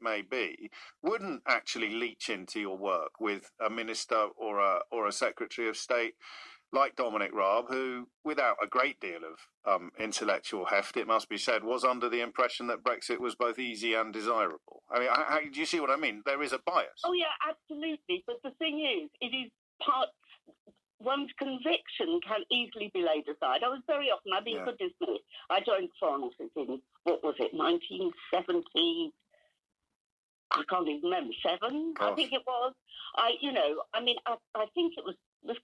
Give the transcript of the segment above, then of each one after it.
may be, wouldn't actually leach into your work with a minister or a secretary of state like Dominic Raab, who, without a great deal of intellectual heft, it must be said, was under the impression that Brexit was both easy and desirable. I mean, do you see what I mean? There is a bias. Oh, yeah, absolutely. But the thing is, it is part... One's conviction can easily be laid aside. I was very often, I mean, goodness me, I joined the Foreign Office in, 1970? I can't even remember, 7, Gosh. I think it was. I think it was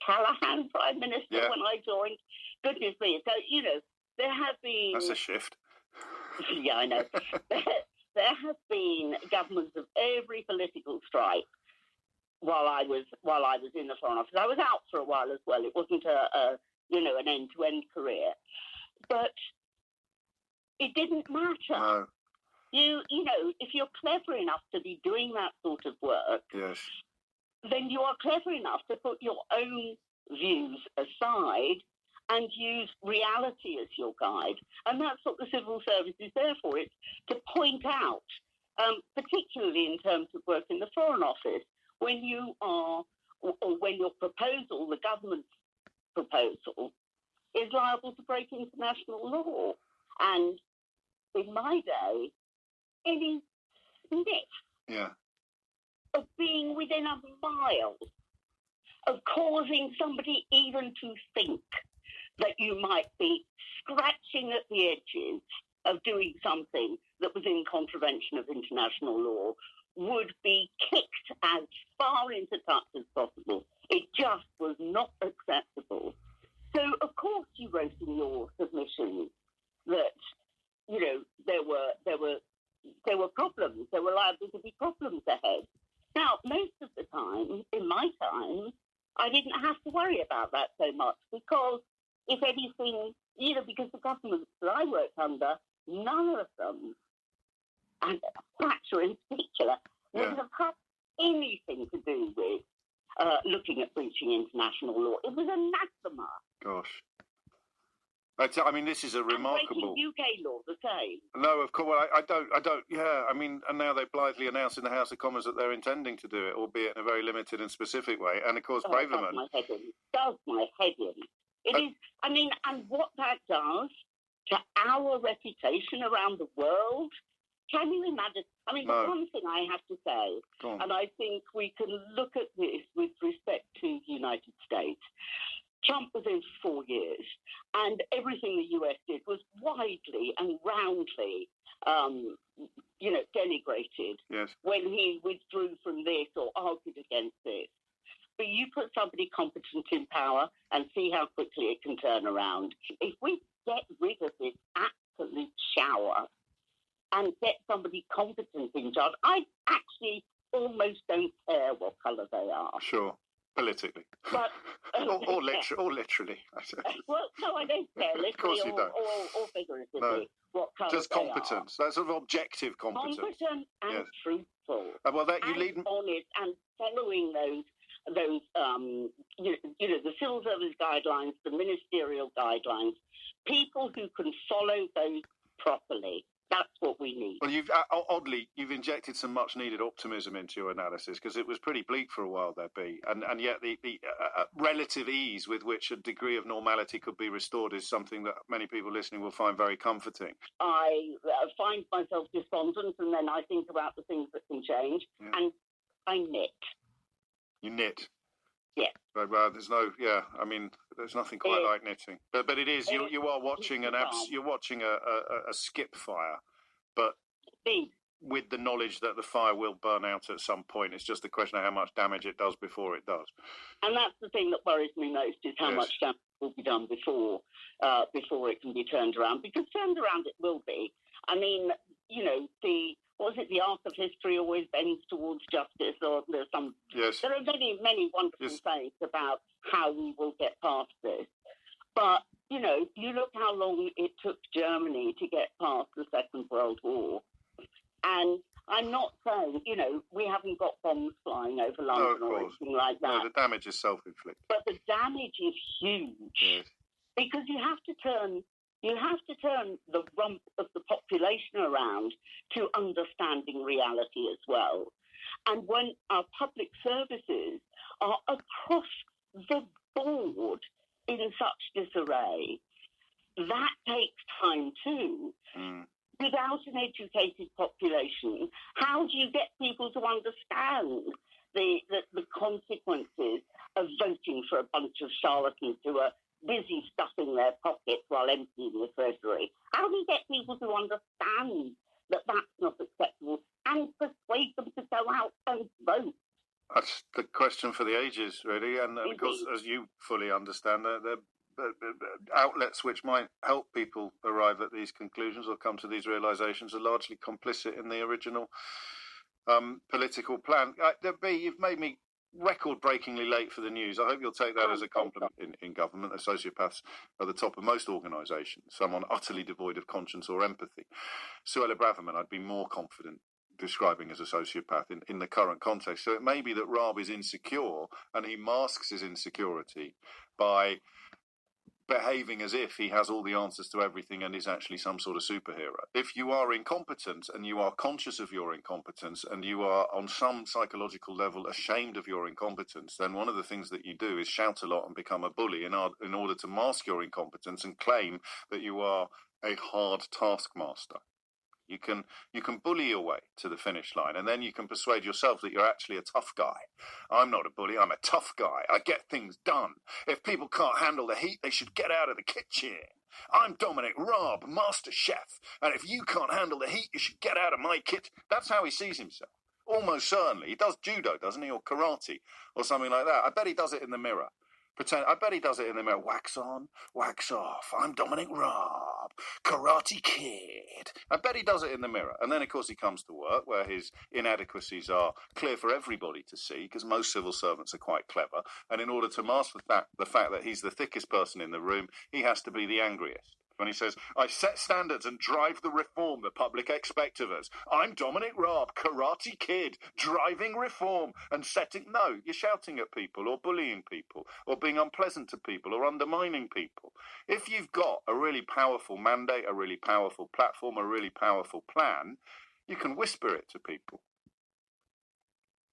Callaghan Prime Minister when I joined. Goodness me. So, there have been... That's a shift. Yeah, I know. There have been governments of every political stripe while I was in the Foreign Office. I was out for a while as well. It wasn't an end-to-end career. But it didn't matter. No. If you're clever enough to be doing that sort of work, yes, then you are clever enough to put your own views aside and use reality as your guide. And that's what the civil service is there for. It's to point out, particularly in terms of work in the Foreign Office, when you are, or when your proposal, the government's proposal, is liable to break international law. And in my day, any sniff of being within a mile of causing somebody even to think that you might be scratching at the edges of doing something that was in contravention of international law would be kicked as far into touch as possible. It just was not acceptable. So, of course, you wrote in your submission that, there were problems. There were liable to be problems ahead. Now, most of the time, in my time, I didn't have to worry about that so much because, if anything, because the governments that I worked under, none of them, and Thatcher in particular, would have had anything to do with looking at breaching international law. It was anathema. Gosh. I mean, this is a remarkable... And breaking UK law the same. No, of course. Well, I don't. Yeah, I mean, and now they blithely announced in the House of Commons that they're intending to do it, albeit in a very limited and specific way. And of course, Braverman... Does my head in. It is. I mean, and what that does to our reputation around the world, can you imagine? I mean, the one thing I have to say, and I think we can look at this with respect to the United States. Trump was in for 4 years, and everything the US did was widely and roundly, denigrated when he withdrew from this or argued against this. But you put somebody competent in power and see how quickly it can turn around. If we get rid of this absolute shower and get somebody competent in charge, I actually almost don't care what colour they are. Sure. Politically. But, or literally. Well, no, I don't care. Literally, of course you don't. Or figuratively. No. What colour just competence. That's sort of objective competence. Competent and truthful. Well, that you lead... honest and following those the civil service guidelines, the ministerial guidelines, people who can follow those properly. That's what we need. Well, you've injected some much-needed optimism into your analysis because it was pretty bleak for a while there, B. And yet the relative ease with which a degree of normality could be restored is something that many people listening will find very comforting. I find myself despondent, and then I think about the things that can change, and I knit. You knit? Yeah. Well, there's nothing quite like knitting. But it is, you are watching you're watching a skip fire, but with the knowledge that the fire will burn out at some point. It's just a question of how much damage it does before it does. And that's the thing that worries me most is how much damage will be done before it can be turned around. Because turned around it will be. I mean, the arc of history always bends towards justice, or there's some... Yes. There are many, many wonderful sayings about how we will get past this. But, you look how long it took Germany to get past the Second World War. And I'm not saying, we haven't got bombs flying over London or anything like that. No, the damage is self-inflicted. But the damage is huge. Yes. Because you have to turn You have to turn the rump of the population around to understanding reality as well. And when our public services are across the board in such disarray, that takes time too. Without an educated population, how do you get people to understand the consequences of voting for a bunch of charlatans who are busy stuffing their pockets while emptying the treasury? How do you get people to understand that that's not acceptable and persuade them to go out and vote? That's the question for the ages, really. And of course, as you fully understand, the outlets which might help people arrive at these conclusions or come to these realizations are largely complicit in the original political plan. B, you've made me record-breakingly late for the news. I hope you'll take that as a compliment in government. The sociopaths are the top of most organisations, someone utterly devoid of conscience or empathy. Suella Braverman, I'd be more confident describing as a sociopath in the current context. So it may be that Raab is insecure and he masks his insecurity by behaving as if he has all the answers to everything and is actually some sort of superhero. If you are incompetent and you are conscious of your incompetence and you are on some psychological level ashamed of your incompetence, then one of the things that you do is shout a lot and become a bully in order to mask your incompetence and claim that you are a hard taskmaster. You can bully your way to the finish line, and then you can persuade yourself that you're actually a tough guy. I'm not a bully, I'm a tough guy. I get things done. If people can't handle the heat, they should get out of the kitchen. I'm Dominic Raab, master chef, and if you can't handle the heat, you should get out of my kitchen. That's how he sees himself. Almost certainly. He does judo, doesn't he, or karate, or something like that. I bet he does it in the mirror. I bet he does it in the mirror. Wax on, wax off. I'm Dominic Raab, Karate Kid. I bet he does it in the mirror. And then, of course, he comes to work where his inadequacies are clear for everybody to see, because most civil servants are quite clever. And in order to mask the fact that he's the thickest person in the room, he has to be the angriest. When he says, I set standards and drive the reform the public expect of us. I'm Dominic Raab, Karate Kid, driving reform and setting... No, you're shouting at people or bullying people or being unpleasant to people or undermining people. If you've got a really powerful mandate, a really powerful platform, a really powerful plan, you can whisper it to people.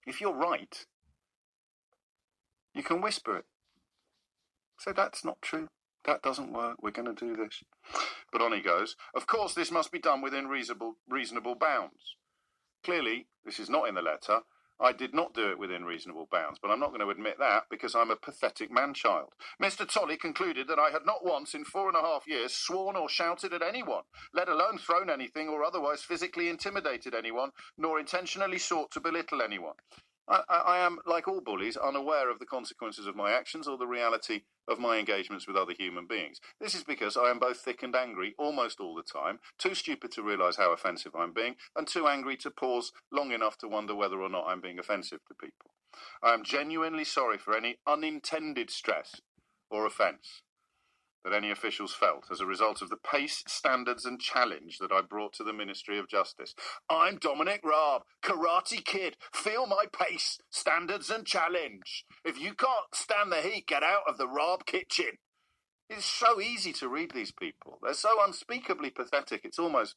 If you're right, you can whisper it. So that's not true. That doesn't work. We're going to do this. But on he goes. Of course, this must be done within reasonable bounds. Clearly, this is not in the letter. I did not do it within reasonable bounds, but I'm not going to admit that because I'm a pathetic man-child. Mr. Tolley concluded that I had not once in 4.5 years sworn or shouted at anyone, let alone thrown anything or otherwise physically intimidated anyone, nor intentionally sought to belittle anyone. I am, like all bullies, unaware of the consequences of my actions or the reality of my engagements with other human beings. This is because I am both thick and angry almost all the time, too stupid to realise how offensive I'm being, and too angry to pause long enough to wonder whether or not I'm being offensive to people. I am genuinely sorry for any unintended stress or offence that any officials felt as a result of the pace, standards and challenge that I brought to the Ministry of Justice. I'm Dominic Raab, Karate Kid. Feel my pace, standards and challenge. If you can't stand the heat, get out of the Raab kitchen. It's so easy to read these people. They're so unspeakably pathetic. It's almost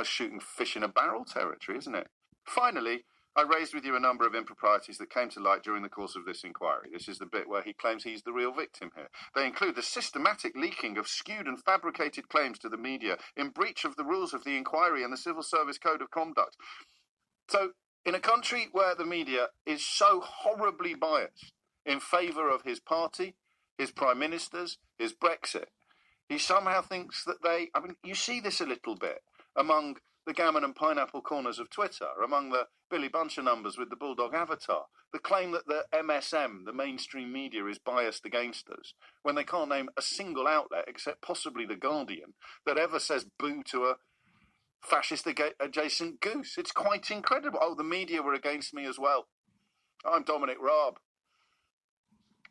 shooting fish in a barrel territory, isn't it? Finally, I raised with you a number of improprieties that came to light during the course of this inquiry. This is the bit where he claims he's the real victim here. They include the systematic leaking of skewed and fabricated claims to the media in breach of the rules of the inquiry and the Civil Service Code of Conduct. So, in a country where the media is so horribly biased in favour of his party, his prime ministers, his Brexit, he somehow thinks that you see this a little bit among the gammon and pineapple corners of Twitter, among the Billy Buncher numbers with the Bulldog avatar, the claim that the MSM, the mainstream media, is biased against us, when they can't name a single outlet, except possibly The Guardian, that ever says boo to a fascist-adjacent goose. It's quite incredible. Oh, the media were against me as well. I'm Dominic Raab.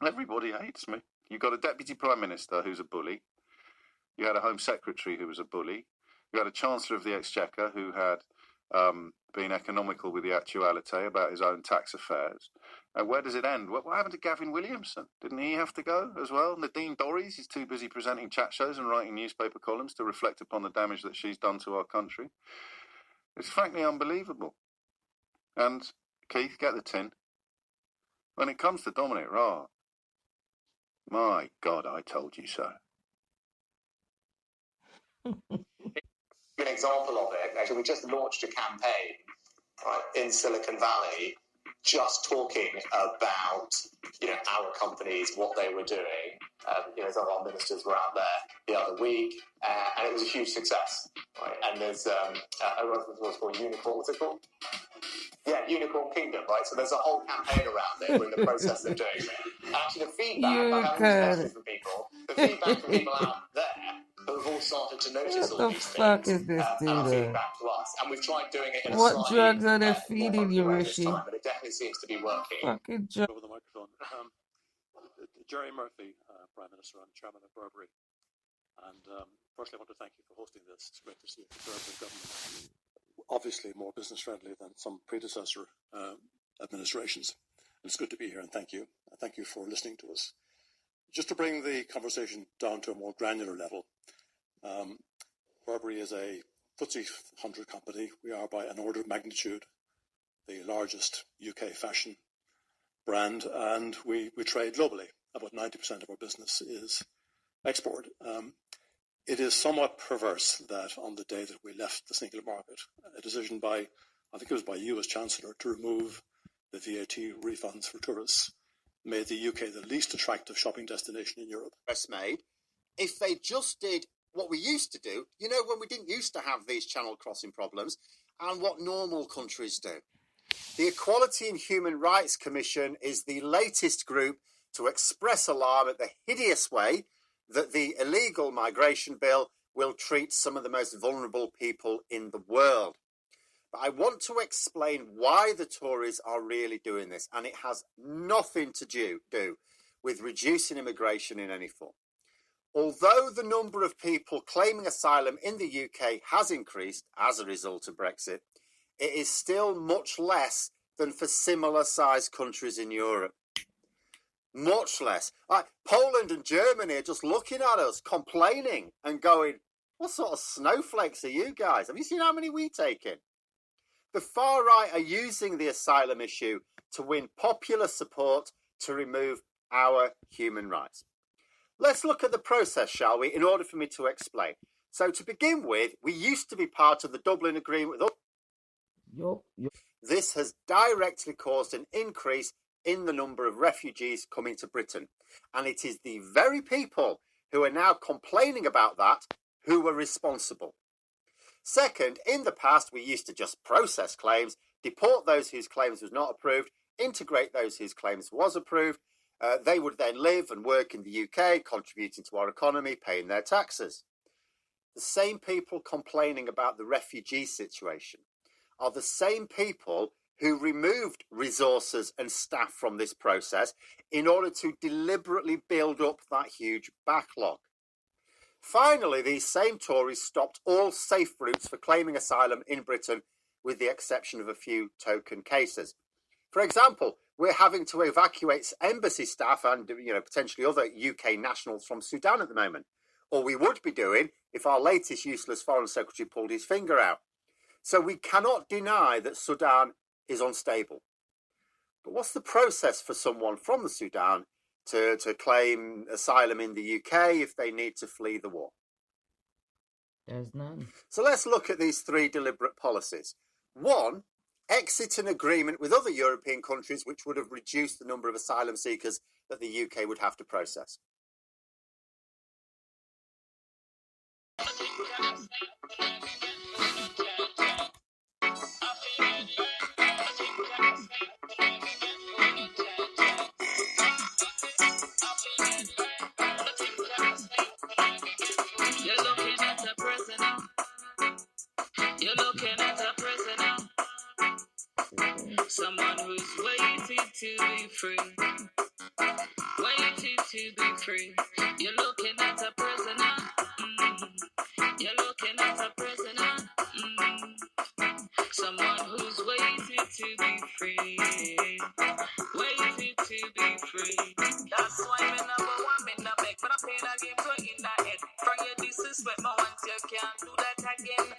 Everybody hates me. You've got a Deputy Prime Minister who's a bully. You had a Home Secretary who was a bully. You had a Chancellor of the Exchequer who had being economical with the actuality about his own tax affairs. Where does it end? What happened to Gavin Williamson? Didn't he have to go as well? Nadine Dorries is too busy presenting chat shows and writing newspaper columns to reflect upon the damage that she's done to our country. It's frankly unbelievable. And Keith, get the tin. When it comes to Dominic Raab, my God, I told you so. An example of it, actually, we just launched a campaign in Silicon Valley, just talking about our companies, what they were doing. Some of our ministers were out there the other week, and it was a huge success. Right? And there's what's called Unicorn. What's it called? Yeah, Unicorn Kingdom, right? So there's a whole campaign around it. We're in the process of doing it. Actually, the feedback, I have questions from people. The feedback from people out there who have all started to notice all these things is this and are feedback to us. And we've tried doing it in a What slightly drugs are they feeding you, more Rishi? time, but it definitely seems to be working. Fucking drugs. Over the microphone. Jerry Murphy, Prime Minister and Chairman of Burberry. And firstly, I want to thank you for hosting this. It's great to see a Conservative government. Obviously more business friendly than some predecessor administrations. And it's good to be here, and thank you. Thank you for listening to us. Just to bring the conversation down to a more granular level, Burberry is a FTSE 100 company. We are, by an order of magnitude, the largest UK fashion brand, and we trade globally. About 90% of our business is export. It is somewhat perverse that on the day that we left the single market, a decision by, I think it was by you as Chancellor, to remove the VAT refunds for tourists made the UK the least attractive shopping destination in Europe. Made, if they just did what we used to do, when we didn't used to have these channel crossing problems, and what normal countries do. The Equality and Human Rights Commission is the latest group to express alarm at the hideous way that the illegal migration bill will treat some of the most vulnerable people in the world. But I want to explain why the Tories are really doing this, and it has nothing to do with reducing immigration in any form. Although the number of people claiming asylum in the UK has increased as a result of Brexit, it is still much less than for similar-sized countries in Europe. Much less. Poland and Germany are just looking at us, complaining and going, what sort of snowflakes are you guys? Have you seen how many we take in? The far right are using the asylum issue to win popular support to remove our human rights. Let's look at the process, shall we, in order for me to explain. So to begin with, we used to be part of the Dublin Agreement with This has directly caused an increase in the number of refugees coming to Britain. And it is the very people who are now complaining about that who were responsible. Second, in the past, we used to just process claims, deport those whose claims was not approved, integrate those whose claims was approved. They would then live and work in the UK, contributing to our economy, paying their taxes. The same people complaining about the refugee situation are the same people who removed resources and staff from this process in order to deliberately build up that huge backlog. Finally, these same Tories stopped all safe routes for claiming asylum in Britain, with the exception of a few token cases. For example, we're having to evacuate embassy staff and potentially other UK nationals from Sudan at the moment, or we would be doing if our latest useless Foreign Secretary pulled his finger out. So we cannot deny that Sudan is unstable. But what's the process for someone from the Sudan to claim asylum in the UK if they need to flee the war? There's none. So let's look at these three deliberate policies. One, exit an agreement with other European countries which would have reduced the number of asylum seekers that the UK would have to process. Someone who's waiting to be free. Waiting to be free. You're looking at a prisoner. You're looking at a prisoner. who's waited to be free. Waited to be free. That's why me number one, me no beg, but I play that game so in that head. From your disrespect, my want you can't do that again.